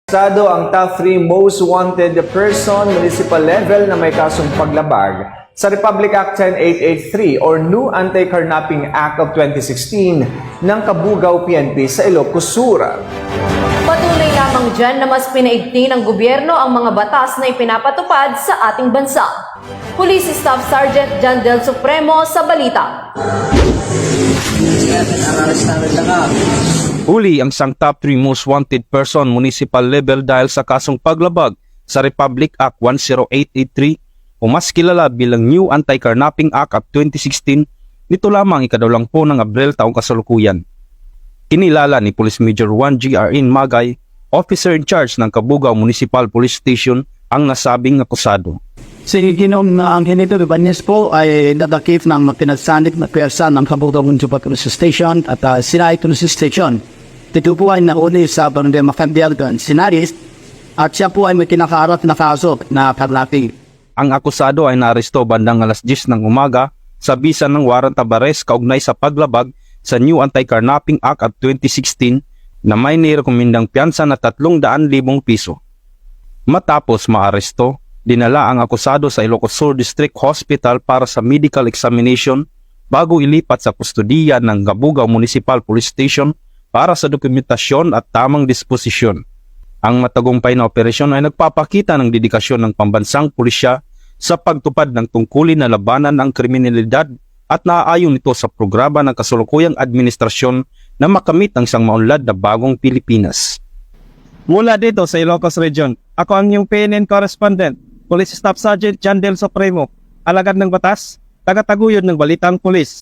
Sado ang top 3 most wanted person municipal level na may kasong paglabag sa Republic Act 10883 or New Anti-Carnapping Act of 2016 ng Kabugao PNP sa Ilocos Sur. Patuloy lamang dyan na mas pinaigting ng gobyerno ang mga batas na ipinapatupad sa ating bansa. Police Staff Sergeant John Del Supremo sa balita. Huli ang isang top 3 most wanted person municipal level dahil sa kasong paglabag sa Republic Act 10883 o mas kilala bilang New Anti-Carnapping Act of 2016 nito lamang ika-10 ng Abril taong kasalukuyan. Kinilala ni Police Major Juan G. R. Magay, officer in charge ng Kabugao Municipal Police Station, ang nasabing akusado. Si Ginom na ang Henito Ibanez po ay nadakip ng pinagsanib na pwersa ng Kabugao Municipal Police Station at Sinay Police Station. Ito po ay nauli sa Barangay Macandiergan, Sinaris, at siya po ay may kinakaharap na kaso na carnapping. Ang akusado ay naaresto bandang alas 10 ng umaga sa bisa ng warrant of arrest kaugnay sa paglabag sa New Anti-Carnapping Act of 2016 na may nirekomendang piyansa na 300,000 piso. Matapos maaresto, dinala ang akusado sa Ilocos Sur District Hospital para sa medical examination bago ilipat sa kustodiya ng Kabugao Municipal Police Station para sa dokumentasyon at tamang disposisyon. Ang matagumpay na operasyon ay nagpapakita ng dedikasyon ng pambansang pulisya sa pagtupad ng tungkulin na labanan ng kriminalidad at naaayon ito sa programa ng kasalukuyang administrasyon na makamit ang isang maunlad na bagong Pilipinas. Mula dito sa Ilocos Region, ako ang iyong PNN correspondent, Police Staff Sergeant John Del Supremo, alagad ng batas, tagataguyod ng Balitang Pulis.